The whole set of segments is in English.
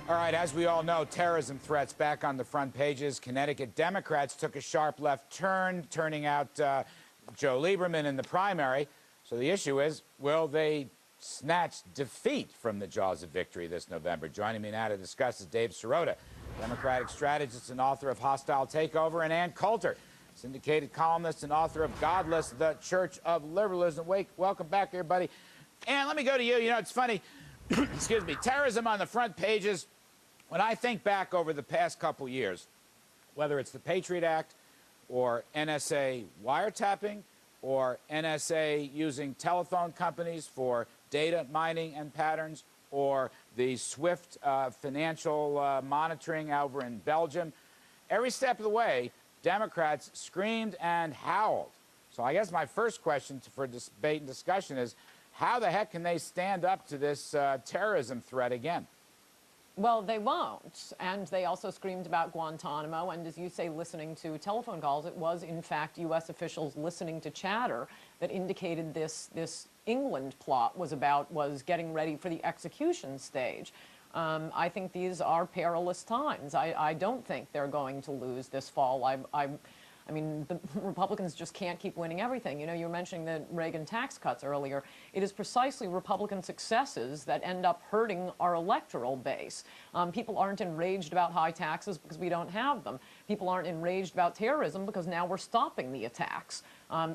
All right, as we all know, terrorism threats back on the front pages. Connecticut Democrats took a sharp left turn, turning out Joe Lieberman in the primary. So the issue is, will they snatch defeat from the jaws of victory this November? Joining me now to discuss is Dave Sirota, Democratic strategist and author of Hostile Takeover, and Ann Coulter, syndicated columnist and author of Godless, the Church of Liberalism. Welcome back, everybody. Ann, let me go to you. You know, it's funny, excuse me, terrorism on the front pages. When I think back over the past couple years, whether it's the Patriot Act or NSA wiretapping or NSA using telephone companies for data mining and patterns, or the SWIFT financial monitoring over in Belgium, every step of the way, Democrats screamed and howled. So I guess my first question for debate and discussion is, how the heck can they stand up to this terrorism threat again? Well, they won't. And they also screamed about Guantanamo. And as you say, listening to telephone calls, it was, in fact, U.S. officials listening to chatter that indicated this England plot was getting ready for the execution stage. I think these are perilous times. I don't think they're going to lose this fall. I mean, the Republicans just can't keep winning everything. You know, you were mentioning the Reagan tax cuts earlier. It is precisely Republican successes that end up hurting our electoral base. People aren't enraged about high taxes because we don't have them. People aren't enraged about terrorism because now we're stopping the attacks.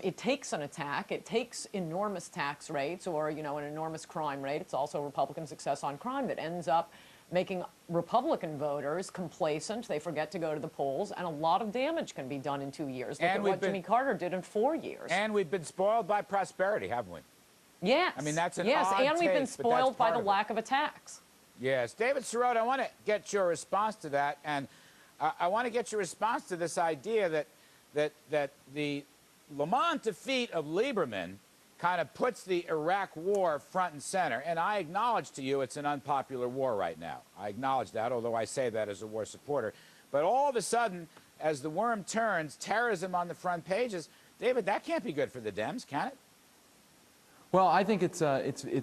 It takes an attack. It takes enormous tax rates or, you know, an enormous crime rate. It's also Republican success on crime that ends up making Republican voters complacent. They forget to go to the polls, and a lot of damage can be done in 2 years. Look at what Jimmy Carter did in 4 years. And we've been spoiled by prosperity, haven't we? Yes. I mean, that's an yes, odd and we've take, been spoiled by the lack of attacks. Yes. David Sirota, I want to get your response to that, and I want to get your response to this idea that the Lamont defeat of Lieberman kind of puts the Iraq war front and center. And I acknowledge to you it's an unpopular war right now. I acknowledge that, although I say that as a war supporter. But all of a sudden, as the worm turns, terrorism on the front pages, David, that can't be good for the Dems, can it? Well, I think it's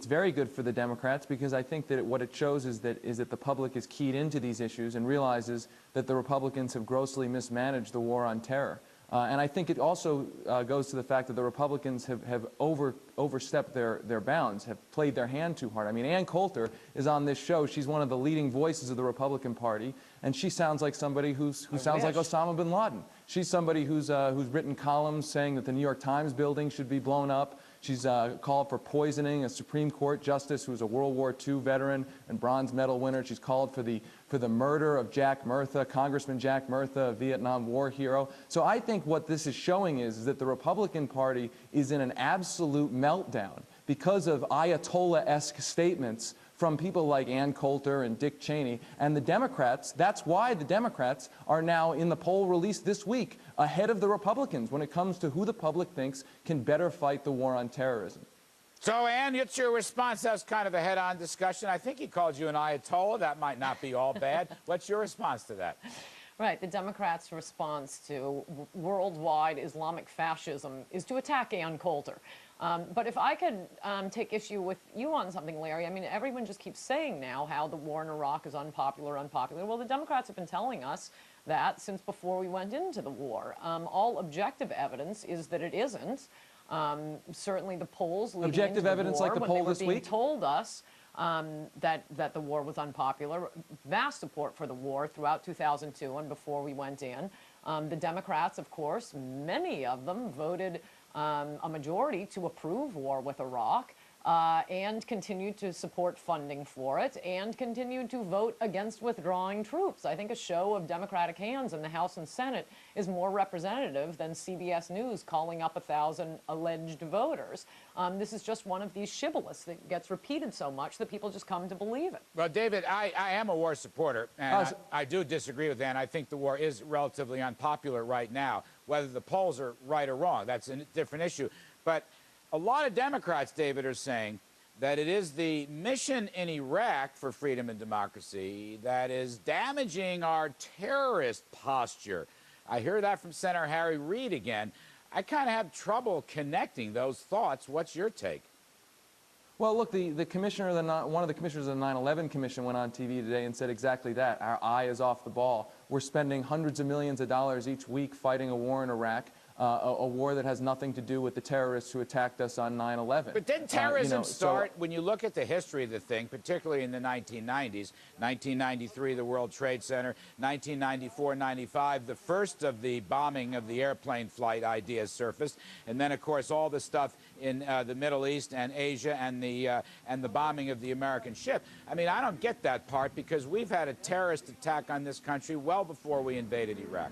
very good for the Democrats, because I think that what it shows is that the public is keyed into these issues and realizes that the Republicans have grossly mismanaged the war on terror. And I think it also goes to the fact that the Republicans have overstepped their bounds, have played their hand too hard. I mean, Ann Coulter is on this show. She's one of the leading voices of the Republican Party, and she sounds like somebody who sounds like Osama bin Laden. She's somebody who's written columns saying that the New York Times building should be blown up. She's called for poisoning a Supreme Court justice who's a World War II veteran and bronze medal winner. She's called for the murder of Jack Murtha, Congressman Jack Murtha, a Vietnam War hero. So I think what this is showing is that the Republican Party is in an absolute meltdown because of Ayatollah-esque statements from people like Ann Coulter and Dick Cheney. And the Democrats, that's why the Democrats are now in the poll released this week ahead of the Republicans when it comes to who the public thinks can better fight the war on terrorism. So, Ann, what's your response? That was kind of a head-on discussion. I think he called you an Ayatollah. That might not be all bad. What's your response to that? Right. The Democrats' response to worldwide Islamic fascism is to attack Ann Coulter. But if I could take issue with you on something, Larry, I mean, everyone just keeps saying now how the war in Iraq is unpopular. Well, the Democrats have been telling us that since before we went into the war. All objective evidence is that it isn't. Certainly the polls leading objective into evidence the war, like the when poll they were this being week told us that the war was unpopular, vast support for the war throughout 2002 and before we went in. The Democrats, of course, many of them voted a majority to approve war with Iraq and continued to support funding for it and continued to vote against withdrawing troops. I think a show of Democratic hands in the House and Senate is more representative than CBS News calling up 1,000 alleged voters. This is just one of these shibboleths that gets repeated so much that people just come to believe it. Well, David, I am a war supporter, and I do disagree with that. I think the war is relatively unpopular right now. Whether the polls are right or wrong, that's a different issue. But a lot of Democrats, David, are saying that it is the mission in Iraq for freedom and democracy that is damaging our terrorist posture. I hear that from Senator Harry Reid again. I kind of have trouble connecting those thoughts. What's your take? Well, look, the commissioner, one of the commissioners of the 9/11 Commission went on TV today and said exactly that. Our eye is off the ball. We're spending hundreds of millions of dollars each week fighting a war in Iraq, a war that has nothing to do with the terrorists who attacked us on 9/11. But didn't terrorism start, when you look at the history of the thing, particularly in the 1990s, 1993, the World Trade Center, 1994-95, the first of the bombing of the airplane flight ideas surfaced, and then, of course, all the stuff in the Middle East and Asia and the bombing of the American ship. I mean, I don't get that part, because we've had a terrorist attack on this country well before we invaded Iraq.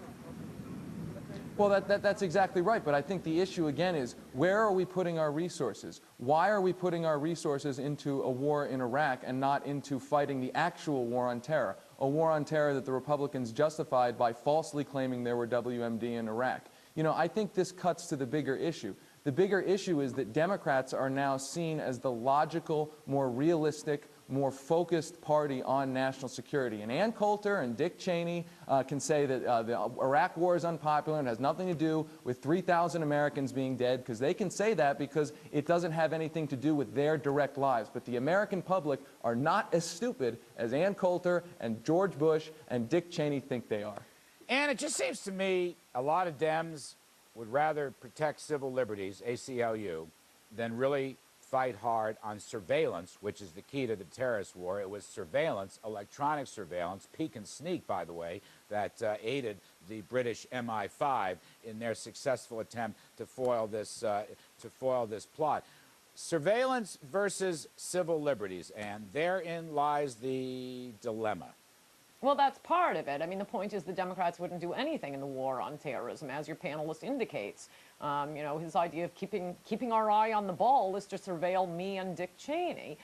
Well, that's exactly right, but I think the issue again is, where are we putting our resources? Why are we putting our resources into a war in Iraq and not into fighting the actual war on terror? A war on terror that the Republicans justified by falsely claiming there were WMD in Iraq. You know, I think this cuts to the bigger issue. The bigger issue is that Democrats are now seen as the logical, more realistic, more focused party on national security. And Ann Coulter and Dick Cheney can say that the Iraq war is unpopular and has nothing to do with 3,000 Americans being dead, because they can say that because it doesn't have anything to do with their direct lives. But the American public are not as stupid as Ann Coulter and George Bush and Dick Cheney think they are. And it just seems to me a lot of Dems would rather protect civil liberties, ACLU, than really fight hard on surveillance, which is the key to the terrorist war. It was surveillance, electronic surveillance, peek and sneak, by the way, that aided the British MI5 in their successful attempt to foil this plot. Surveillance versus civil liberties, and therein lies the dilemma. Well, that's part of it. I mean, the point is the Democrats wouldn't do anything in the war on terrorism, as your panelist indicates. You know, his idea of keeping our eye on the ball is to surveil me and Dick Cheney.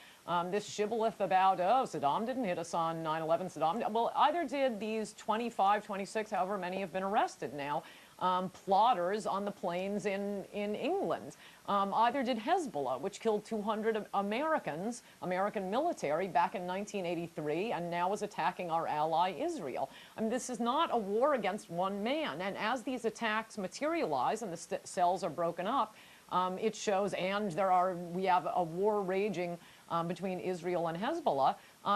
This shibboleth about, oh, Saddam didn't hit us on 9/11, Saddam, well, either did these 25, 26, however many have been arrested now, plotters on the plains in England. Either did Hezbollah, which killed 200 Americans, American military, back in 1983, and now is attacking our ally Israel. I mean, this is not a war against one man. And as these attacks materialize and the cells are broken up, it shows, and we have a war raging between Israel and Hezbollah.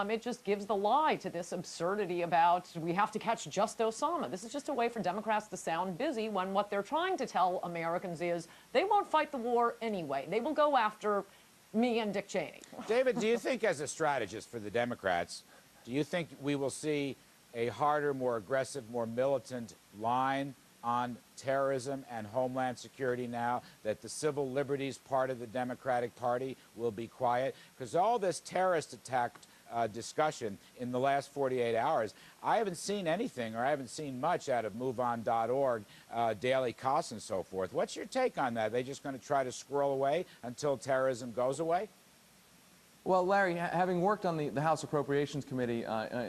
It just gives the lie to this absurdity about we have to catch just Osama. This is just a way for Democrats to sound busy when what they're trying to tell Americans is they won't fight the war anyway. They will go after me and Dick Cheney. David, do you think, as a strategist for the Democrats, do you think we will see a harder, more aggressive, more militant line on terrorism and homeland security now, that the civil liberties part of the Democratic Party will be quiet? Because all this terrorist attack discussion in the last 48 hours, I haven't seen anything, or I haven't seen much out of MoveOn.org, Daily Kos, and so forth. What's your take on that? Are they just going to try to squirrel away until terrorism goes away? Well, Larry, having worked on the House Appropriations Committee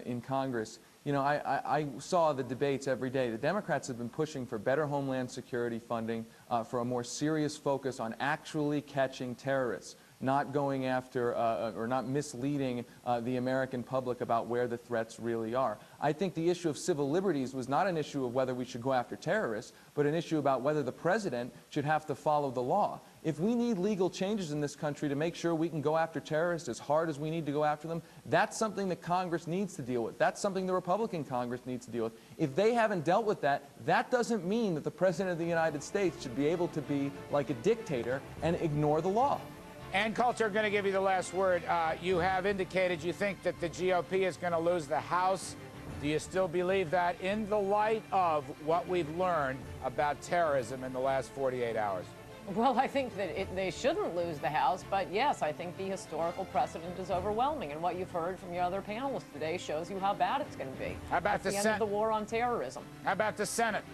in Congress, you know, I saw the debates every day. The Democrats have been pushing for better homeland security funding, for a more serious focus on actually catching terrorists, not going after or not misleading the American public about where the threats really are. I think the issue of civil liberties was not an issue of whether we should go after terrorists, but an issue about whether the president should have to follow the law. If we need legal changes in this country to make sure we can go after terrorists as hard as we need to go after them, that's something that Congress needs to deal with. That's something the Republican Congress needs to deal with. If they haven't dealt with that, that doesn't mean that the President of the United States should be able to be like a dictator and ignore the law. Ann Coulter, going to give you the last word. You have indicated you think that the GOP is going to lose the House. Do you still believe that in the light of what we've learned about terrorism in the last 48 hours? Well, I think that they shouldn't lose the House, but yes, I think the historical precedent is overwhelming, and what you've heard from your other panelists today shows you how bad it's going to be. How about the end of the war on terrorism? How about the Senate?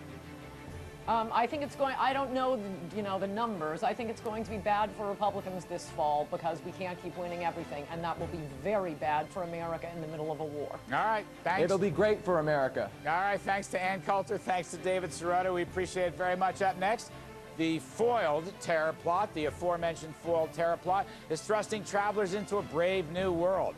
I think it's going, I don't know, you know, the numbers. I think it's going to be bad for Republicans this fall because we can't keep winning everything, and that will be very bad for America in the middle of a war. All right, thanks. It'll be great for America. All right, thanks to Ann Coulter, thanks to David Sirota. We appreciate it very much. Up next, the foiled terror plot, the aforementioned foiled terror plot, is thrusting travelers into a brave new world.